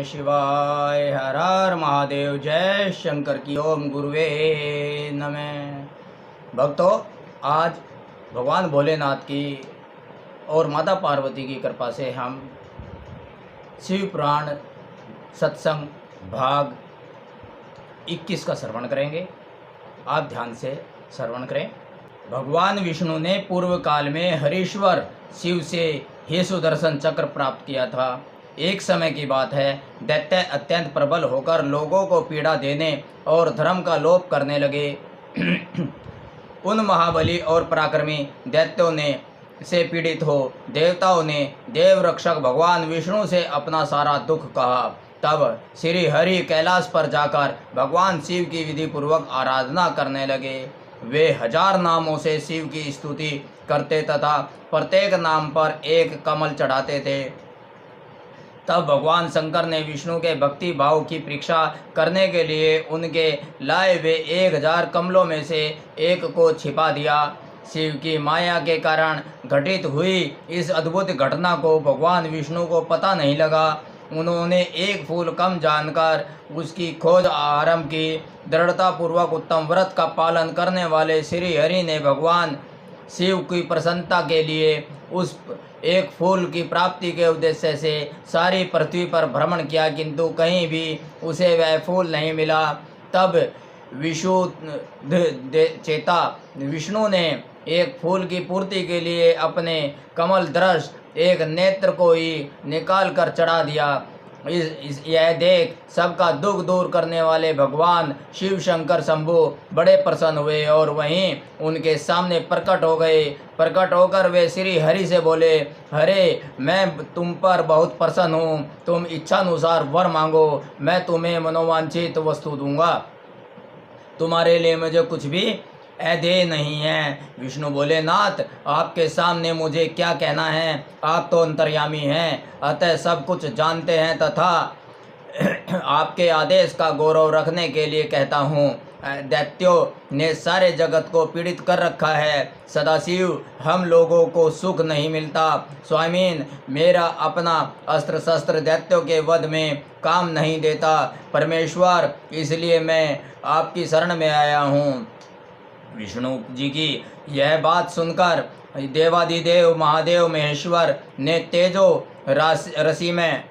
नमः शिवाय। हर हर महादेव। जय शंकर की। ओम गुरुवे नमः। भक्तों, आज भगवान भोलेनाथ की और माता पार्वती की कृपा से हम शिव पुराण सत्संग भाग 21 का श्रवण करेंगे। आप ध्यान से श्रवण करें। भगवान विष्णु ने पूर्व काल में हरीश्वर शिव से हे सुदर्शन चक्र प्राप्त किया था। एक समय की बात है, दैत्य अत्यंत प्रबल होकर लोगों को पीड़ा देने और धर्म का लोप करने लगे। उन महाबली और पराक्रमी दैत्यों ने से पीड़ित हो देवताओं ने देव रक्षक भगवान विष्णु से अपना सारा दुख कहा। तब श्री हरि कैलाश पर जाकर भगवान शिव की विधि पूर्वक आराधना करने लगे। वे 1000 नामों से शिव की स्तुति करते तथा प्रत्येक नाम पर एक कमल चढ़ाते थे। तब भगवान शंकर ने विष्णु के भक्ति भाव की परीक्षा करने के लिए उनके लाए हुए 1000 कमलों में से एक को छिपा दिया। शिव की माया के कारण घटित हुई इस अद्भुत घटना को भगवान विष्णु को पता नहीं लगा। उन्होंने एक फूल कम जानकर उसकी खोज आरंभ की। दृढ़तापूर्वक उत्तम व्रत का पालन करने वाले श्री हरि ने भगवान शिव की प्रसन्नता के लिए उस एक फूल की प्राप्ति के उद्देश्य से सारी पृथ्वी पर भ्रमण किया, किंतु कहीं भी उसे वह फूल नहीं मिला। तब चेता विष्णु ने एक फूल की पूर्ति के लिए अपने कमल दृश एक नेत्र को ही निकाल कर चढ़ा दिया। यह देख सबका दुख दूर करने वाले भगवान शिव शंकर शंभु बड़े प्रसन्न हुए और वहीं उनके सामने प्रकट हो गए। प्रकट होकर वे श्री हरि से बोले, हरे, मैं तुम पर बहुत प्रसन्न हूँ। तुम इच्छानुसार वर मांगो, मैं तुम्हें मनोवांछित वस्तु दूंगा। तुम्हारे लिए मुझे कुछ भी अदेय नहीं है। विष्णु बोले, नाथ, आपके सामने मुझे क्या कहना है। आप तो अंतर्यामी हैं, अतः सब कुछ जानते हैं तथा आपके आदेश का गौरव रखने के लिए कहता हूँ। दैत्यों ने सारे जगत को पीड़ित कर रखा है। सदाशिव, हम लोगों को सुख नहीं मिलता। स्वामीन, मेरा अपना अस्त्र शस्त्र दैत्यों के वध में काम नहीं देता। परमेश्वर, इसलिए मैं आपकी शरण में आया हूँ। विष्णु जी की यह बात सुनकर देवादिदेव महादेव महेश्वर ने तेजो रसी में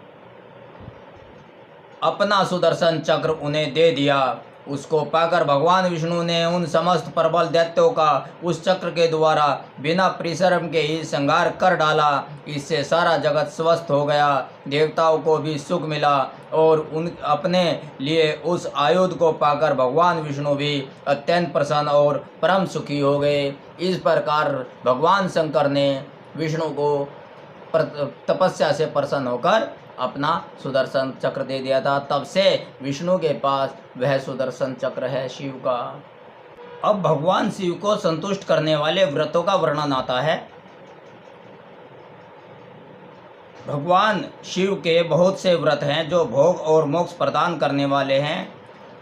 अपना सुदर्शन चक्र उन्हें दे दिया। उसको पाकर भगवान विष्णु ने उन समस्त प्रबल दैत्यों का उस चक्र के द्वारा बिना परिश्रम के ही संहार कर डाला। इससे सारा जगत स्वस्थ हो गया। देवताओं को भी सुख मिला और उन अपने लिए उस आयुध को पाकर भगवान विष्णु भी अत्यंत प्रसन्न और परम सुखी हो गए। इस प्रकार भगवान शंकर ने विष्णु को तपस्या से प्रसन्न होकर अपना सुदर्शन चक्र दे दिया था। तब से विष्णु के पास वह सुदर्शन चक्र है शिव का। अब भगवान शिव को संतुष्ट करने वाले व्रतों का वर्णन आता है। भगवान शिव के बहुत से व्रत हैं जो भोग और मोक्ष प्रदान करने वाले हैं।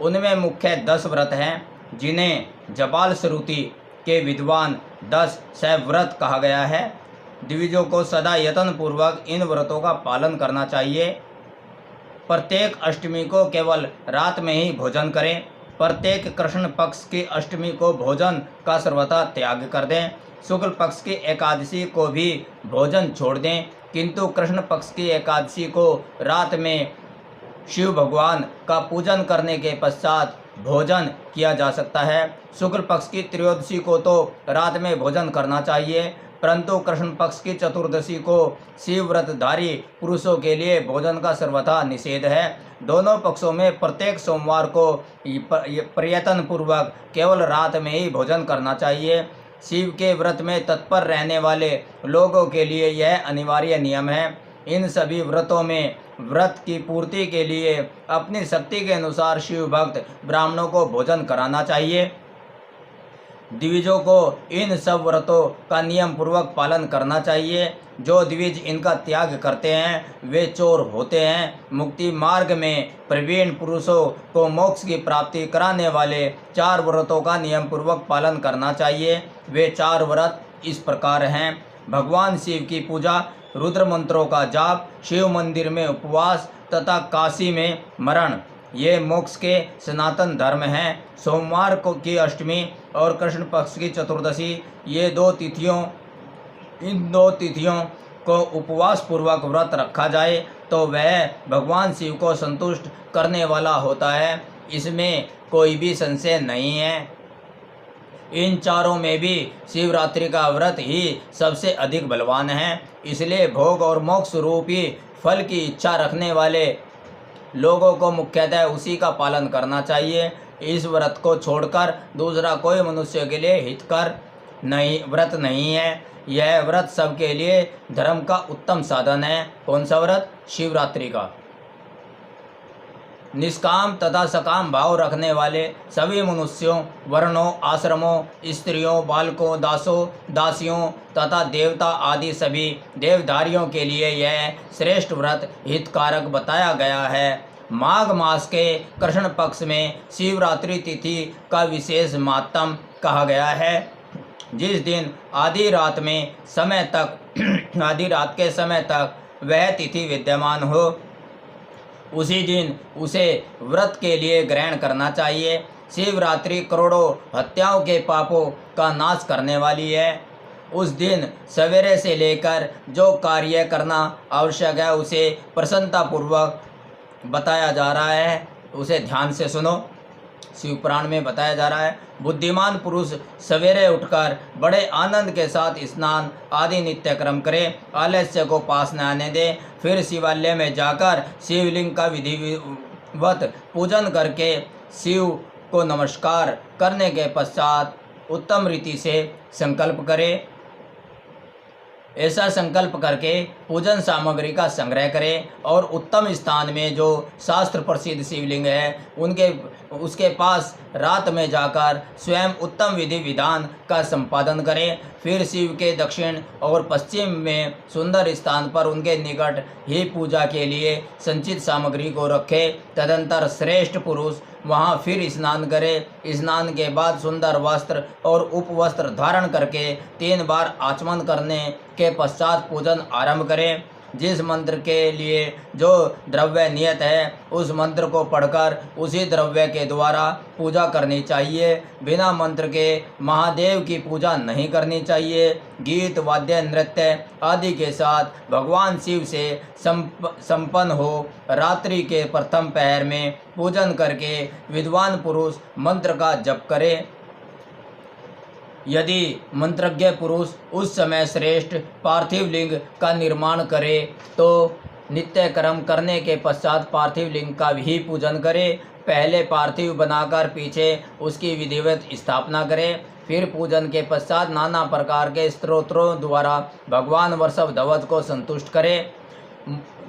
उनमें मुख्य 10 व्रत हैं, जिन्हें जबाल श्रुति के विद्वान 10 व्रत कहा गया है। द्विजों को सदा यत्न पूर्वक इन व्रतों का पालन करना चाहिए। प्रत्येक अष्टमी को केवल रात में ही भोजन करें। प्रत्येक कृष्ण पक्ष की अष्टमी को भोजन का सर्वथा त्याग कर दें। शुक्ल पक्ष की एकादशी को भी भोजन छोड़ दें, किंतु कृष्ण पक्ष की एकादशी को रात में शिव भगवान का पूजन करने के पश्चात भोजन किया जा सकता है। शुक्ल पक्ष की त्रयोदशी को तो रात में भोजन करना चाहिए, परंतु कृष्ण पक्ष की चतुर्दशी को शिव व्रतधारी पुरुषों के लिए भोजन का सर्वथा निषेध है। दोनों पक्षों में प्रत्येक सोमवार को प्रयत्न पूर्वक केवल रात में ही भोजन करना चाहिए। शिव के व्रत में तत्पर रहने वाले लोगों के लिए यह अनिवार्य नियम है। इन सभी व्रतों में व्रत की पूर्ति के लिए अपनी शक्ति के अनुसार शिव भक्त ब्राह्मणों को भोजन कराना चाहिए। द्विजों को इन सब व्रतों का नियम पूर्वक पालन करना चाहिए। जो द्विज इनका त्याग करते हैं वे चोर होते हैं। मुक्ति मार्ग में प्रवीण पुरुषों को मोक्ष की प्राप्ति कराने वाले 4 व्रतों का नियम पूर्वक पालन करना चाहिए। वे 4 व्रत इस प्रकार हैं। भगवान शिव की पूजा रुद्र मंत्रों का जाप, शिव मंदिर में उपवास तथा काशी में मरण, ये मोक्ष के सनातन धर्म हैं। सोमवार को की अष्टमी और कृष्ण पक्ष की चतुर्दशी, ये इन दो तिथियों को उपवास पूर्वक व्रत रखा जाए तो वह भगवान शिव को संतुष्ट करने वाला होता है, इसमें कोई भी संशय नहीं है। इन चारों में भी शिवरात्रि का व्रत ही सबसे अधिक बलवान है, इसलिए भोग और मोक्ष रूपी फल की इच्छा रखने वाले लोगों को मुख्यतः उसी का पालन करना चाहिए। इस व्रत को छोड़कर दूसरा कोई मनुष्य के लिए हितकर व्रत नहीं है। यह व्रत सबके लिए धर्म का उत्तम साधन है। कौन सा व्रत? शिवरात्रि का। निष्काम तथा सकाम भाव रखने वाले सभी मनुष्यों, वर्णों, आश्रमों, स्त्रियों, बालकों, दासों, दासियों तथा देवता आदि सभी देवधारियों के लिए यह श्रेष्ठ व्रत हितकारक बताया गया है। माघ मास के कृष्ण पक्ष में शिवरात्रि तिथि का विशेष महात्म कहा गया है। जिस दिन आधी रात के समय तक वह तिथि विद्यमान हो, उसी दिन उसे व्रत के लिए ग्रहण करना चाहिए। शिवरात्रि करोड़ों हत्याओं के पापों का नाश करने वाली है। उस दिन सवेरे से लेकर जो कार्य करना आवश्यक है उसे प्रसन्नतापूर्वक बताया जा रहा है, उसे ध्यान से सुनो। शिवपुराण में बताया जा रहा है, बुद्धिमान पुरुष सवेरे उठकर बड़े आनंद के साथ स्नान आदि नित्य कर्म करे, आलस्य को पास न आने दे, फिर शिवालय में जाकर शिवलिंग का विधिवत पूजन करके शिव को नमस्कार करने के पश्चात उत्तम रीति से संकल्प करे। ऐसा संकल्प करके पूजन सामग्री का संग्रह करें और उत्तम स्थान में जो शास्त्र प्रसिद्ध शिवलिंग है उसके पास रात में जाकर स्वयं उत्तम विधि विधान का संपादन करें। फिर शिव के दक्षिण और पश्चिम में सुंदर स्थान पर उनके निकट ही पूजा के लिए संचित सामग्री को रखें। तदंतर श्रेष्ठ पुरुष वहाँ फिर स्नान करे। स्नान के बाद सुंदर वस्त्र और उपवस्त्र धारण करके 3 बार आचमन करने के पश्चात पूजन आरंभ करें। जिस मंत्र के लिए जो द्रव्य नियत है उस मंत्र को पढ़कर उसी द्रव्य के द्वारा पूजा करनी चाहिए। बिना मंत्र के महादेव की पूजा नहीं करनी चाहिए। गीत, वाद्य, नृत्य आदि के साथ भगवान शिव से संपन्न हो रात्रि के प्रथम पहर में पूजन करके विद्वान पुरुष मंत्र का जप करे। यदि मंत्रज्ञ पुरुष उस समय श्रेष्ठ पार्थिव लिंग का निर्माण करे तो नित्य कर्म करने के पश्चात पार्थिव लिंग का भी पूजन करे। पहले पार्थिव बनाकर पीछे उसकी विधिवत स्थापना करे। फिर पूजन के पश्चात नाना प्रकार के स्तोत्रों द्वारा भगवान वृषभध्वज को संतुष्ट करे।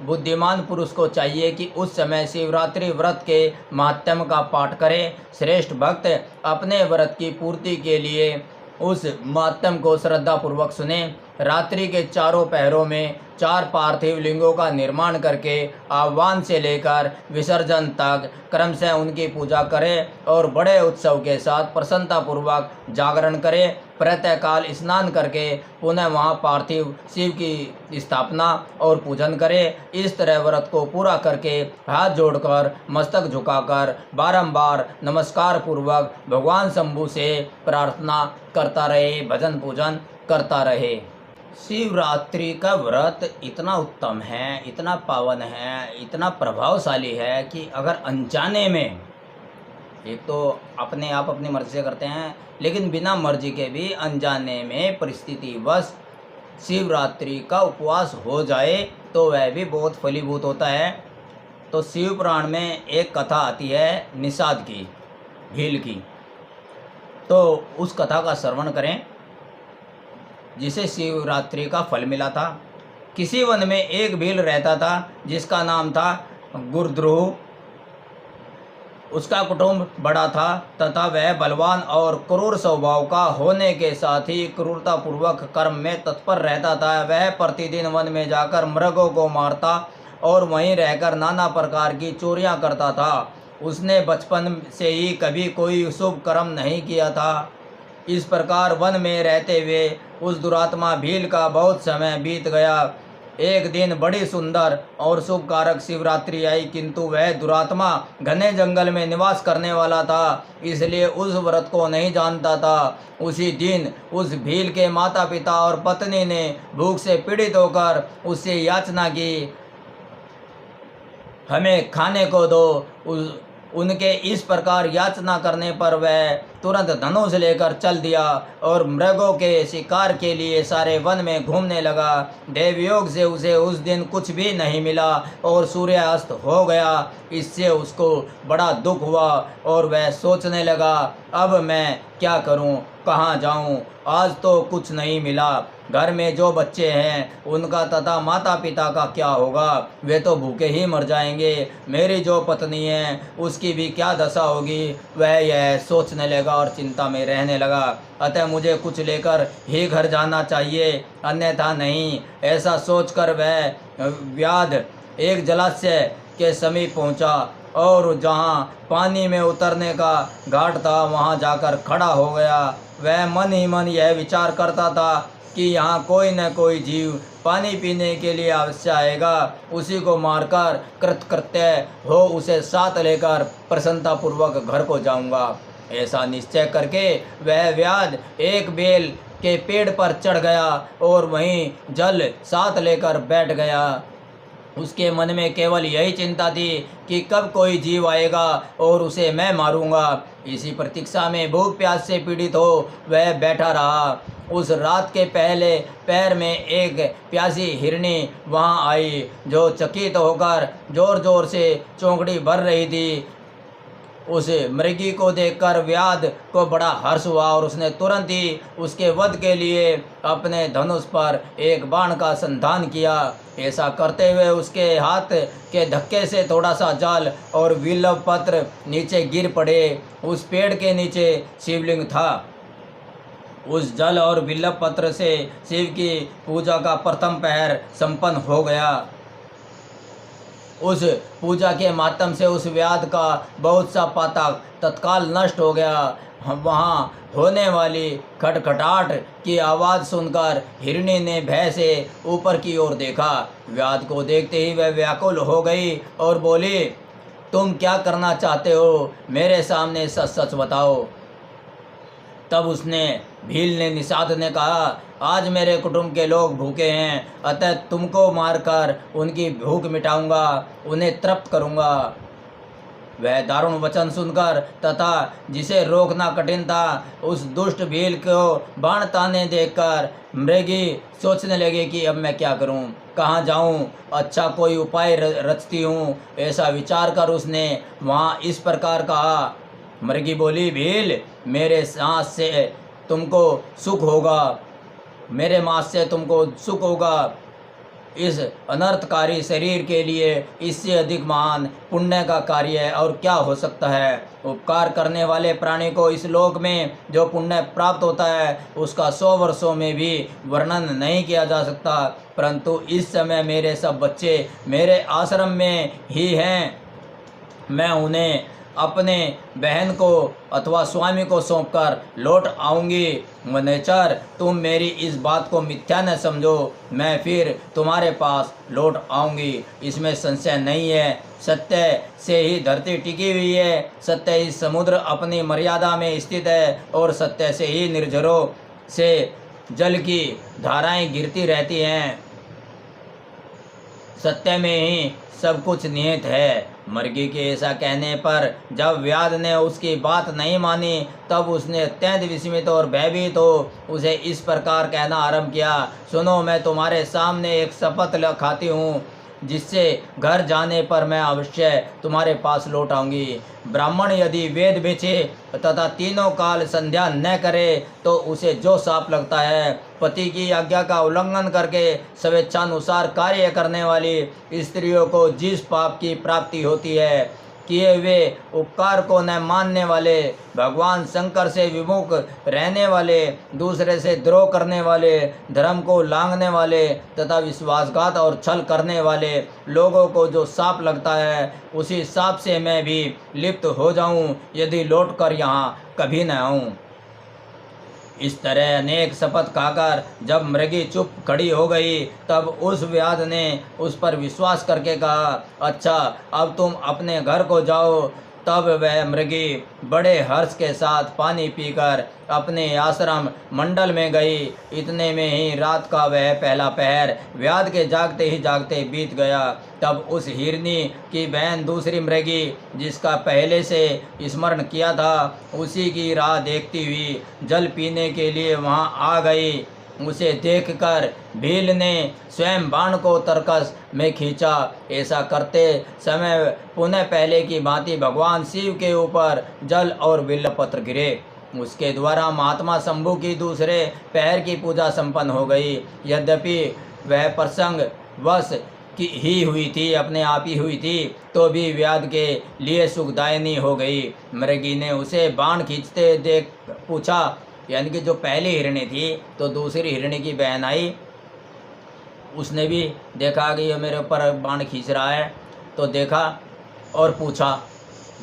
बुद्धिमान पुरुष को चाहिए कि उस समय शिवरात्रि व्रत के महात्म्य का पाठ करे। श्रेष्ठ भक्त अपने व्रत की पूर्ति के लिए उस महात्म्य को श्रद्धापूर्वक सुने। रात्रि के चारों पहरों में 4 पार्थिव लिंगों का निर्माण करके आह्वान से लेकर विसर्जन तक क्रमशः उनकी पूजा करें और बड़े उत्सव के साथ प्रसन्नतापूर्वक जागरण करें। प्रातःकाल स्नान करके पुनः वहाँ पार्थिव शिव की स्थापना और पूजन करें। इस तरह व्रत को पूरा करके हाथ जोड़कर मस्तक झुकाकर बारंबार नमस्कार पूर्वक भगवान शंभु से प्रार्थना करता रहे, भजन पूजन करता रहे। शिवरात्रि का व्रत इतना उत्तम है, इतना पावन है, इतना प्रभावशाली है कि अगर अनजाने में, एक तो अपने आप अपनी मर्जी से करते हैं, लेकिन बिना मर्जी के भी अनजाने में परिस्थितिवश शिवरात्रि का उपवास हो जाए तो वह भी बहुत फलीभूत होता है। तो शिव पुराण में एक कथा आती है निषाद की, भील की, तो उस कथा का श्रवण करें जिसे शिवरात्रि का फल मिला था। किसी वन में एक भील रहता था जिसका नाम था गुरद्रोह। उसका कुटुंब बड़ा था तथा वह बलवान और क्रूर स्वभाव का होने के साथ ही क्रूरतापूर्वक कर्म में तत्पर रहता था। वह प्रतिदिन वन में जाकर मृगों को मारता और वहीं रहकर नाना प्रकार की चोरियां करता था। उसने बचपन से ही कभी कोई शुभ कर्म नहीं किया था। इस प्रकार वन में रहते हुए उस दुरात्मा भील का बहुत समय बीत गया। एक दिन बड़ी सुंदर और शुभकारक शिवरात्रि आई, किंतु वह दुरात्मा घने जंगल में निवास करने वाला था, इसलिए उस व्रत को नहीं जानता था। उसी दिन उस भील के माता पिता और पत्नी ने भूख से पीड़ित होकर उससे याचना की, हमें खाने को दो। उनके इस प्रकार याचना करने पर वह तुरंत धनुष लेकर चल दिया और मृगों के शिकार के लिए सारे वन में घूमने लगा। देवयोग से उसे उस दिन कुछ भी नहीं मिला और सूर्यास्त हो गया। इससे उसको बड़ा दुख हुआ और वह सोचने लगा, अब मैं क्या करूं, कहाँ जाऊं, आज तो कुछ नहीं मिला। घर में जो बच्चे हैं उनका तथा माता पिता का क्या होगा, वे तो भूखे ही मर जाएंगे। मेरी जो पत्नी है उसकी भी क्या दशा होगी। वह यह सोचने लगा और चिंता में रहने लगा। अतः मुझे कुछ लेकर ही घर जाना चाहिए, अन्यथा नहीं। ऐसा सोचकर वह व्याध एक जलाशय के समीप पहुंचा और जहां पानी में उतरने का घाट था वहां जाकर खड़ा हो गया। वह मन ही मन यह विचार करता था कि यहाँ कोई न कोई जीव पानी पीने के लिए अवश्य आएगा, उसी को मारकर कृतकृत्य हो उसे साथ लेकर प्रसन्नतापूर्वक घर को जाऊंगा। ऐसा निश्चय करके वह व्याध एक बेल के पेड़ पर चढ़ गया और वहीं जल साथ लेकर बैठ गया। उसके मन में केवल यही चिंता थी कि कब कोई जीव आएगा और उसे मैं मारूंगा। इसी प्रतीक्षा में भूख प्यास से पीड़ित हो वह बैठा रहा। उस रात के पहले पैर में एक प्यासी हिरनी वहां आई, जो चकित होकर जोर जोर से चौंकड़ी भर रही थी। उस मृगी को देखकर व्याध को बड़ा हर्ष हुआ और उसने तुरंत ही उसके वध के लिए अपने धनुष पर एक बाण का संधान किया। ऐसा करते हुए उसके हाथ के धक्के से थोड़ा सा जल और विल्लव पत्र नीचे गिर पड़े। उस पेड़ के नीचे शिवलिंग था। उस जल और विल्लव पत्र से शिव की पूजा का प्रथम पहर संपन्न हो गया। उस पूजा के माध्यम से उस व्याध का बहुत सा पातक तत्काल नष्ट हो गया। वहाँ होने वाली खटखटाहट की आवाज़ सुनकर हिरणी ने भय से ऊपर की ओर देखा। व्याध को देखते ही वह व्याकुल हो गई और बोली, तुम क्या करना चाहते हो, मेरे सामने सच सच बताओ। तब उसने भील ने निषाद ने कहा, आज मेरे कुटुंब के लोग भूखे हैं, अतः तुमको मारकर उनकी भूख मिटाऊंगा, उन्हें तृप्त करूंगा। वह दारुण वचन सुनकर तथा जिसे रोकना कठिन था उस दुष्ट भील को बाण ताने देखकर मृगी सोचने लगे कि अब मैं क्या करूं, कहाँ जाऊं, अच्छा कोई उपाय रचती हूं। ऐसा विचार कर उसने वहाँ इस प्रकार कहा। मृगी बोली, भील, मेरे सांस से तुमको सुख होगा, मेरे मांस से तुमको सुख होगा। इस अनर्थकारी शरीर के लिए इससे अधिक महान पुण्य का कार्य और क्या हो सकता है। उपकार करने वाले प्राणी को इस लोक में जो पुण्य प्राप्त होता है उसका 100 वर्षों में भी वर्णन नहीं किया जा सकता। परंतु इस समय मेरे सब बच्चे मेरे आश्रम में ही हैं। मैं उन्हें अपने बहन को अथवा स्वामी को सौंपकर लौट आऊँगी। वनेचर, तुम मेरी इस बात को मिथ्या न समझो, मैं फिर तुम्हारे पास लौट आऊँगी, इसमें संशय नहीं है। सत्य से ही धरती टिकी हुई है, सत्य ही समुद्र अपनी मर्यादा में स्थित है और सत्य से ही निर्झरों से जल की धाराएं गिरती रहती हैं। सत्य में ही सब कुछ निहित है। मृगी के ऐसा कहने पर जब व्याध ने उसकी बात नहीं मानी तब उसने अत्यंत विस्मित और भयभीत हो उसे इस प्रकार कहना आरंभ किया, सुनो, मैं तुम्हारे सामने एक शपथ खाती हूँ जिससे घर जाने पर मैं अवश्य तुम्हारे पास लौट आऊँगी। ब्राह्मण यदि वेद बेचे तथा तीनों काल संध्या न करे तो उसे जो शाप लगता है, पति की आज्ञा का उल्लंघन करके स्वेच्छानुसार कार्य करने वाली स्त्रियों को जिस पाप की प्राप्ति होती है, किए हुए उपकार को न मानने वाले, भगवान शंकर से विमुख रहने वाले, दूसरे से द्रोह करने वाले, धर्म को लांघने वाले तथा विश्वासघात और छल करने वाले लोगों को जो शाप लगता है, उसी शाप से मैं भी लिप्त हो जाऊं यदि लौटकर यहाँ कभी न आऊं। इस तरह अनेक शपथ खाकर जब मृगी चुप खड़ी हो गई, तब उस व्याध ने उस पर विश्वास करके कहा, अच्छा अब तुम अपने घर को जाओ। तब वह मृगी बड़े हर्ष के साथ पानी पीकर अपने आश्रम मंडल में गई। इतने में ही रात का वह पहला पहर व्याध के जागते ही जागते बीत गया। तब उस हिरनी की बहन दूसरी मृगी, जिसका पहले से स्मरण किया था, उसी की राह देखती हुई जल पीने के लिए वहां आ गई। उसे देखकर भील ने स्वयं बाण को तरकस में खींचा। ऐसा करते समय पुनः पहले की भांति भगवान शिव के ऊपर जल और बिल्वपत्र गिरे। उसके द्वारा महात्मा शंभु की दूसरे पहर की पूजा संपन्न हो गई। यद्यपि वह प्रसंग वश की ही हुई थी, अपने आप ही हुई थी, तो भी व्याध के लिए सुखदायिनी हो गई। मृगी ने उसे बाण खींचते देख पूछा, यानी कि जो पहली हिरणी थी तो दूसरी हिरणी की बहन आई, उसने भी देखा कि ये मेरे ऊपर बाण खींच रहा है, तो देखा और पूछा,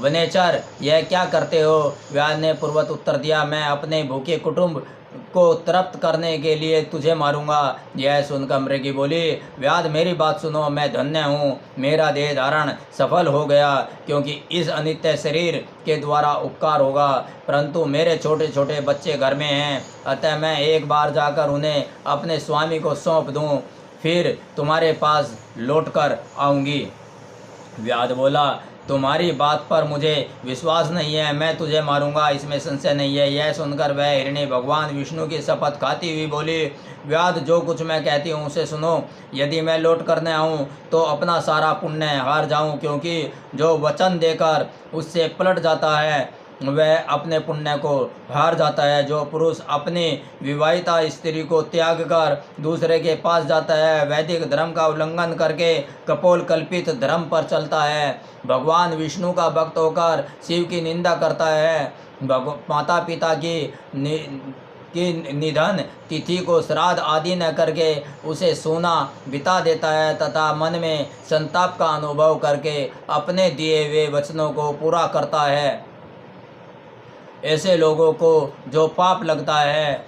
वनेचर यह क्या करते हो? व्याध ने पूर्वत उत्तर दिया, मैं अपने भूखे कुटुंब को तृप्त करने के लिए तुझे मारूंगा। यह सुनकर मृगी बोली, व्याध मेरी बात सुनो, मैं धन्य हूँ, मेरा देह धारण सफल हो गया, क्योंकि इस अनित्य शरीर के द्वारा उपकार होगा, परंतु मेरे छोटे छोटे बच्चे घर में हैं, अतः मैं एक बार जाकर उन्हें अपने स्वामी को सौंप दूँ, फिर तुम्हारे पास लौट कर आऊँगी। व्याध बोला, तुम्हारी बात पर मुझे विश्वास नहीं है, मैं तुझे मारूंगा, इसमें संशय नहीं है। यह सुनकर वह हिरणी भगवान विष्णु की शपथ खाती हुई बोली, व्याध जो कुछ मैं कहती हूँ उसे सुनो। यदि मैं लौट करने आऊँ तो अपना सारा पुण्य हार जाऊँ, क्योंकि जो वचन देकर उससे पलट जाता है वह अपने पुण्य को हार जाता है। जो पुरुष अपनी विवाहिता स्त्री को त्याग कर दूसरे के पास जाता है, वैदिक धर्म का उल्लंघन करके कपोल कल्पित धर्म पर चलता है, भगवान विष्णु का भक्त होकर शिव की निंदा करता है, माता पिता की निधन तिथि को श्राद्ध आदि न करके उसे सोना बिता देता है, तथा मन में संताप का अनुभव करके अपने दिए हुए वचनों को पूरा करता है, ऐसे लोगों को जो पाप लगता है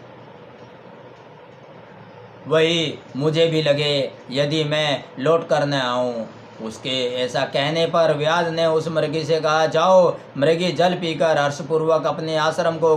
वही मुझे भी लगे, यदि मैं लौट कर न आऊँ। उसके ऐसा कहने पर व्याध ने उस मृगी से कहा, जाओ। मृगी जल पीकर हर्षपूर्वक अपने आश्रम को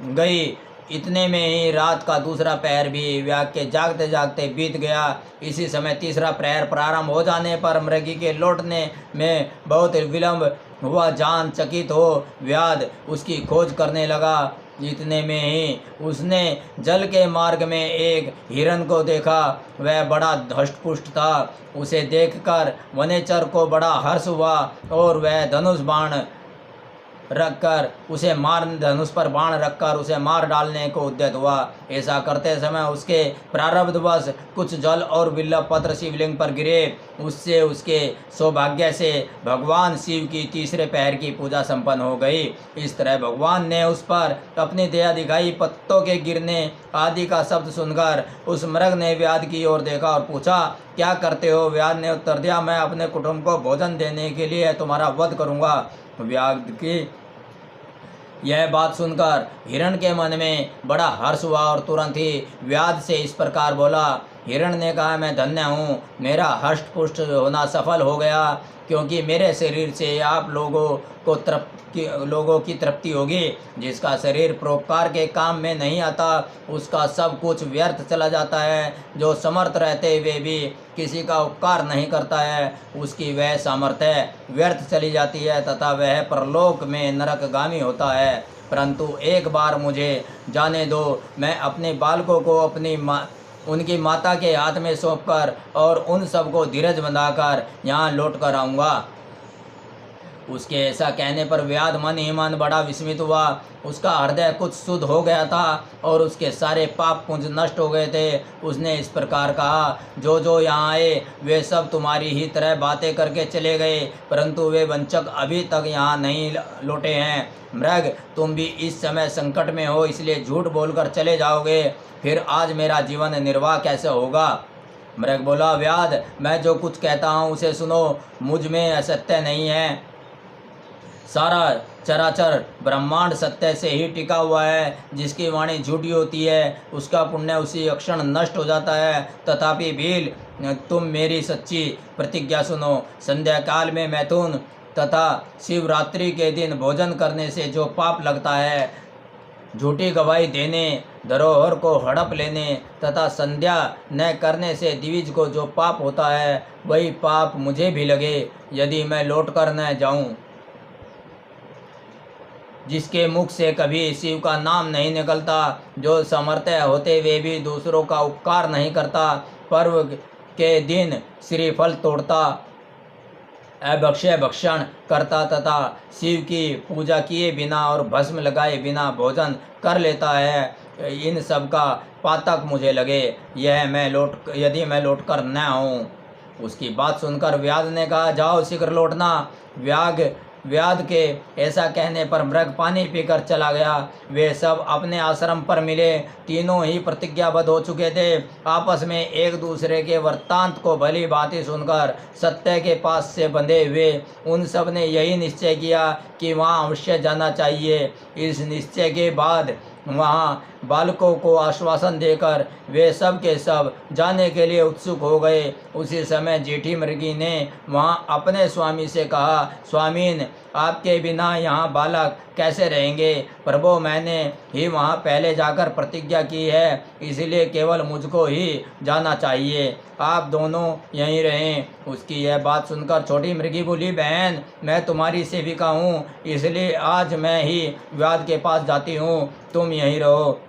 गई। इतने में ही रात का दूसरा पहर भी व्याध के जागते जागते बीत गया। इसी समय तीसरा प्रहर प्रारंभ हो जाने पर मृगी के लौटने में बहुत विलंब हुआ। जान चकित हो व्याध उसकी खोज करने लगा। इतने में ही उसने जल के मार्ग में एक हिरण को देखा। वह बड़ा धष्टपुष्ट था। उसे देखकर वनेचर को बड़ा हर्ष हुआ और वह धनुष पर बाण रखकर उसे मार डालने को उद्यत हुआ। ऐसा करते समय उसके प्रारब्धवश कुछ जल और बिल्व पत्र शिवलिंग पर गिरे। उससे उसके सौभाग्य से भगवान शिव की तीसरे पहर की पूजा संपन्न हो गई। इस तरह भगवान ने उस पर अपनी दया दिखाई। पत्तों के गिरने आदि का शब्द सुनकर उस मृग ने व्याध की ओर देखा और पूछा, क्या करते हो? व्याध ने उत्तर दिया, मैं अपने कुटुंब को भोजन देने के लिए तुम्हारा वध करूँगा। व्याध की यह बात सुनकर हिरण के मन में बड़ा हर्ष हुआ और तुरंत ही व्याध से इस प्रकार बोला। हिरण ने कहा, मैं धन्य हूँ, मेरा हष्ट पुष्ट होना सफल हो गया, क्योंकि मेरे शरीर से आप लोगों की तृप्ति होगी। जिसका शरीर परोपकार के काम में नहीं आता उसका सब कुछ व्यर्थ चला जाता है। जो समर्थ रहते हुए भी किसी का उपकार नहीं करता है उसकी वह सामर्थ्य व्यर्थ चली जाती है तथा वह परलोक में नरकगामी होता है। परंतु एक बार मुझे जाने दो, मैं अपने बालकों को उनकी माता के हाथ में सौंपकर और उन सबको धीरज बंधाकर यहाँ लौट कर आऊँगा। उसके ऐसा कहने पर व्याध मन ही मन बड़ा विस्मित हुआ। उसका हृदय कुछ शुद्ध हो गया था और उसके सारे पाप पुंज नष्ट हो गए थे। उसने इस प्रकार कहा, जो यहाँ आए वे सब तुम्हारी ही तरह बातें करके चले गए, परंतु वे वंचक अभी तक यहाँ नहीं लौटे हैं। मृग, तुम भी इस समय संकट में हो, इसलिए झूठ बोलकर चले जाओगे, फिर आज मेरा जीवन निर्वाह कैसे होगा? मृग बोला, व्याध, मैं जो कुछ कहता हूँ उसे सुनो, मुझ में असत्य नहीं है। सारा चराचर ब्रह्मांड सत्य से ही टिका हुआ है। जिसकी वाणी झूठी होती है उसका पुण्य उसी क्षण नष्ट हो जाता है। तथापि भील, तुम मेरी सच्ची प्रतिज्ञा सुनो। संध्या काल में मैथुन तथा शिवरात्रि के दिन भोजन करने से जो पाप लगता है, झूठी गवाही देने, धरोहर को हड़प लेने तथा संध्या न करने से द्विज को जो पाप होता है, वही पाप मुझे भी लगे यदि मैं लौट कर न जाऊं। जिसके मुख से कभी शिव का नाम नहीं निकलता, जो समर्थ होते हुए भी दूसरों का उपकार नहीं करता, पर्व के दिन श्रीफल तोड़ता, अभक्ष्य भक्षण करता तथा शिव की पूजा किए बिना और भस्म लगाए बिना भोजन कर लेता है, इन सब का पातक मुझे लगे। यदि मैं लौट कर न आऊँ। उसकी बात सुनकर व्याध ने कहा, जाओ शीघ्र लौटना। व्याध के ऐसा कहने पर मृग पानी पीकर चला गया। वे सब अपने आश्रम पर मिले। तीनों ही प्रतिज्ञाबद्ध हो चुके थे। आपस में एक दूसरे के वृत्तांत को भली भांति सुनकर सत्य के पास से बंधे हुए उन सब ने यही निश्चय किया कि वहाँ अवश्य जाना चाहिए। इस निश्चय के बाद वहाँ बालकों को आश्वासन देकर वे सब के सब जाने के लिए उत्सुक हो गए। उसी समय जेठी मृगी ने वहाँ अपने स्वामी से कहा, स्वामीन, आपके बिना यहाँ बालक कैसे रहेंगे? प्रभु, मैंने ही वहाँ पहले जाकर प्रतिज्ञा की है, इसलिए केवल मुझको ही जाना चाहिए, आप दोनों यहीं रहें। उसकी यह बात सुनकर छोटी मृगी बोली, बहन, मैं तुम्हारी सेविका हूँ, इसलिए आज मैं ही व्याध के पास जाती हूँ, तुम यहीं रहो।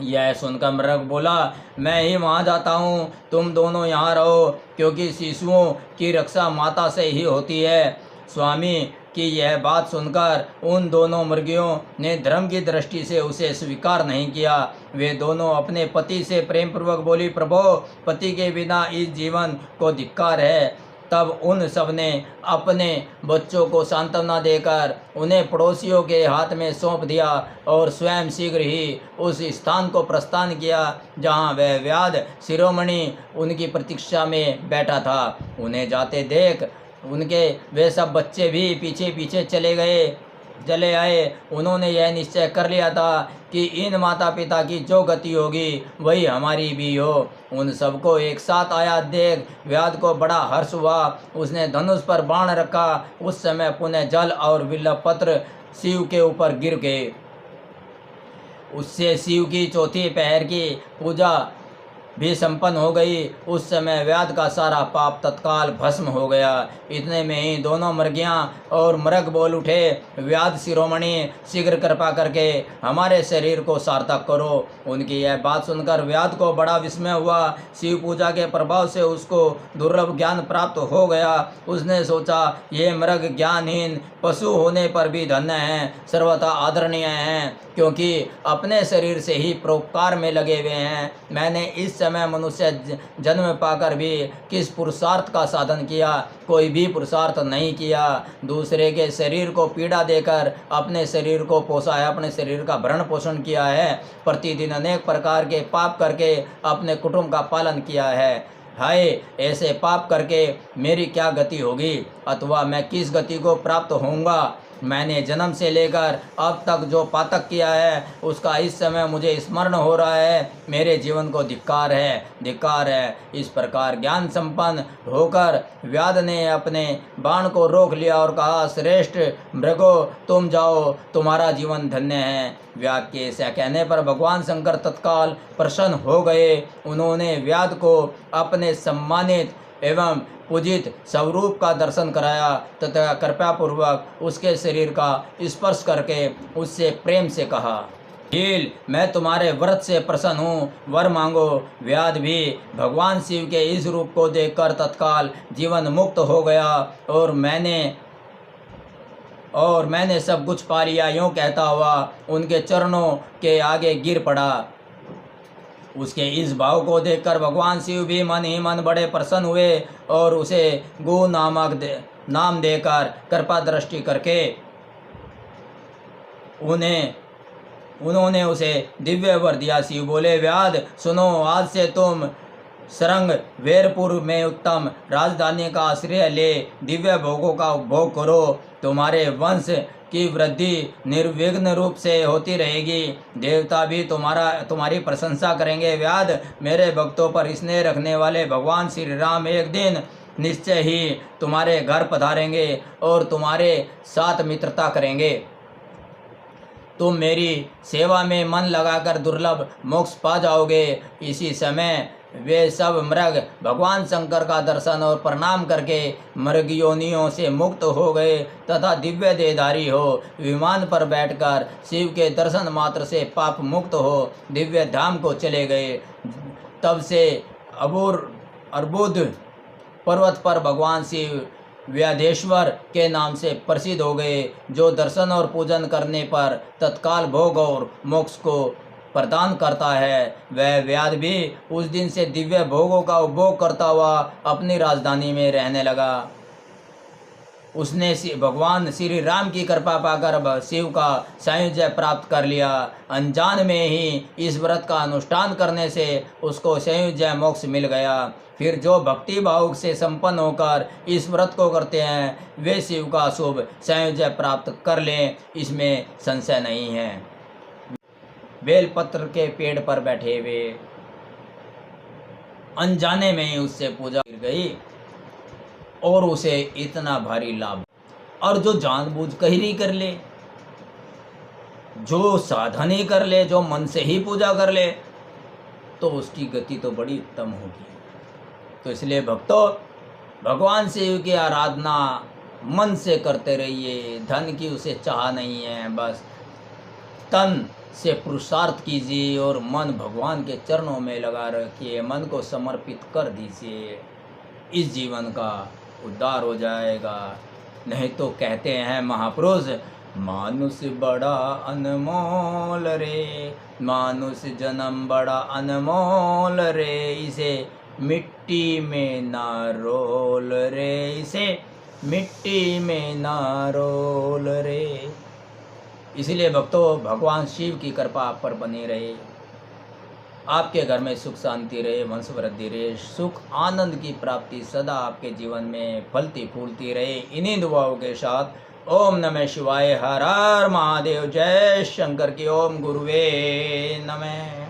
यह सुनकर मृग बोला, मैं ही वहाँ जाता हूँ, तुम दोनों यहाँ रहो, क्योंकि शिशुओं की रक्षा माता से ही होती है। स्वामी की यह बात सुनकर उन दोनों मृगियों ने धर्म की दृष्टि से उसे स्वीकार नहीं किया। वे दोनों अपने पति से प्रेम पूर्वक बोली, प्रभु, पति के बिना इस जीवन को धिक्कार है। तब उन सब ने अपने बच्चों को सांत्वना देकर उन्हें पड़ोसियों के हाथ में सौंप दिया और स्वयं शीघ्र ही उस स्थान को प्रस्थान किया जहाँ वह व्याध शिरोमणि उनकी प्रतीक्षा में बैठा था। उन्हें जाते देख उनके वे सब बच्चे भी पीछे पीछे चले आए। उन्होंने यह निश्चय कर लिया था कि इन माता पिता की जो गति होगी वही हमारी भी हो। उन सबको एक साथ आया देख व्याध को बड़ा हर्ष हुआ। उसने धनुष पर बाण रखा। उस समय पुनः जल और बिल्व पत्र शिव के ऊपर गिर गए। उससे शिव की चौथी पहर की पूजा भी संपन्न हो गई। उस समय व्याध का सारा पाप तत्काल भस्म हो गया। इतने में ही दोनों मृगियां और मृग बोल उठे, व्याध शिरोमणि, शीघ्र कृपा करके हमारे शरीर को सार्थक करो। उनकी यह बात सुनकर व्याध को बड़ा विस्मय हुआ। शिव पूजा के प्रभाव से उसको दुर्लभ ज्ञान प्राप्त हो गया। उसने सोचा, ये मृग ज्ञानहीन पशु होने पर भी धन्य हैं, सर्वथा आदरणीय हैं, क्योंकि अपने शरीर से ही परोपकार में लगे हुए हैं। मैंने इस समय मनुष्य जन्म पाकर भी किस पुरुषार्थ का साधन किया? कोई भी पुरुषार्थ नहीं किया। दूसरे के शरीर को पीड़ा देकर अपने शरीर को पोसा है, अपने शरीर का भरण पोषण किया है, प्रतिदिन अनेक प्रकार के पाप करके अपने कुटुंब का पालन किया है। हाय, ऐसे पाप करके मेरी क्या गति होगी, अथवा मैं किस गति को प्राप्त होऊंगा? मैंने जन्म से लेकर अब तक जो पातक किया है उसका इस समय मुझे स्मरण हो रहा है। मेरे जीवन को धिक्कार है, धिक्कार है। इस प्रकार ज्ञान संपन्न होकर व्याध ने अपने बाण को रोक लिया और कहा, श्रेष्ठ मृगो, तुम जाओ, तुम्हारा जीवन धन्य है। व्याध के ऐसा कहने पर भगवान शंकर तत्काल प्रसन्न हो गए। उन्होंने व्याध को अपने सम्मानित एवं पूजित स्वरूप का दर्शन कराया तथा कृपा पूर्वक उसके शरीर का स्पर्श करके उससे प्रेम से कहा, हील, मैं तुम्हारे व्रत से प्रसन्न हूँ, वर मांगो। व्याध भी भगवान शिव के इस रूप को देखकर तत्काल जीवन मुक्त हो गया और मैंने सब कुछ पा लिया, यूँ कहता हुआ उनके चरणों के आगे गिर पड़ा। उसके इस भाव को देखकर भगवान शिव भी मन ही मन बड़े प्रसन्न हुए और उसे गो नामक नाम देकर कृपा दृष्टि करके उन्होंने उसे दिव्य वर दिया। शिव बोले, व्याध सुनो, आज से तुम सरंग वेरपुर में उत्तम राजधानी का आश्रय ले दिव्य भोगों का उपभोग करो। तुम्हारे वंश की वृद्धि निर्विघ्न रूप से होती रहेगी। देवता भी तुम्हारी प्रशंसा करेंगे। व्याध, मेरे भक्तों पर स्नेह रखने वाले भगवान श्री राम एक दिन निश्चय ही तुम्हारे घर पधारेंगे और तुम्हारे साथ मित्रता करेंगे। तुम मेरी सेवा में मन लगाकर दुर्लभ मोक्ष पा जाओगे। इसी समय वे सब मृग भगवान शंकर का दर्शन और प्रणाम करके मृग योनियों से मुक्त हो गए तथा दिव्य देहधारी हो विमान पर बैठकर शिव के दर्शन मात्र से पाप मुक्त हो दिव्य धाम को चले गए। तब से अर्बुद पर्वत पर भगवान शिव व्याधेश्वर के नाम से प्रसिद्ध हो गए, जो दर्शन और पूजन करने पर तत्काल भोग और मोक्ष को प्रदान करता है। वह व्याध भी उस दिन से दिव्य भोगों का उपभोग करता हुआ अपनी राजधानी में रहने लगा। उसने भगवान श्री राम की कृपा पाकर शिव का सायुज्य प्राप्त कर लिया। अनजान में ही इस व्रत का अनुष्ठान करने से उसको सायुज्य मोक्ष मिल गया। फिर जो भक्ति भाव से संपन्न होकर इस व्रत को करते हैं वे शिव का शुभ सायुज्य प्राप्त कर लें, इसमें संशय नहीं है। बेलपत्र के पेड़ पर बैठे हुए अनजाने में ही उससे पूजा गिर गई और उसे इतना भारी लाभ। और जो जानबूझ कहरी कर ले, जो साधन ही कर ले, जो मन से ही पूजा कर ले, तो उसकी गति तो बड़ी उत्तम होगी। तो इसलिए भक्तों, भगवान शिव की आराधना मन से करते रहिए। धन की उसे चाह नहीं है, बस तन से पुरुषार्थ कीजिए और मन भगवान के चरणों में लगा रखिए, मन को समर्पित कर दीजिए। इस जीवन का उद्धार हो जाएगा। नहीं तो कहते हैं महापुरुष, मानुष बड़ा अनमोल रे, मानुष जन्म बड़ा अनमोल रे, इसे मिट्टी में ना रोल रे, इसे मिट्टी में ना रोल रे। इसलिए भक्तों, भगवान शिव की कृपा आप पर बनी रहे, आपके घर में सुख शांति रहे, वंश वृद्धि रहे, सुख आनंद की प्राप्ति सदा आपके जीवन में फलती फूलती रहे। इन्हीं दुआओं के साथ ओम नमः शिवाय, हर हर महादेव, जय शंकर की, ओम गुरुवे नमः।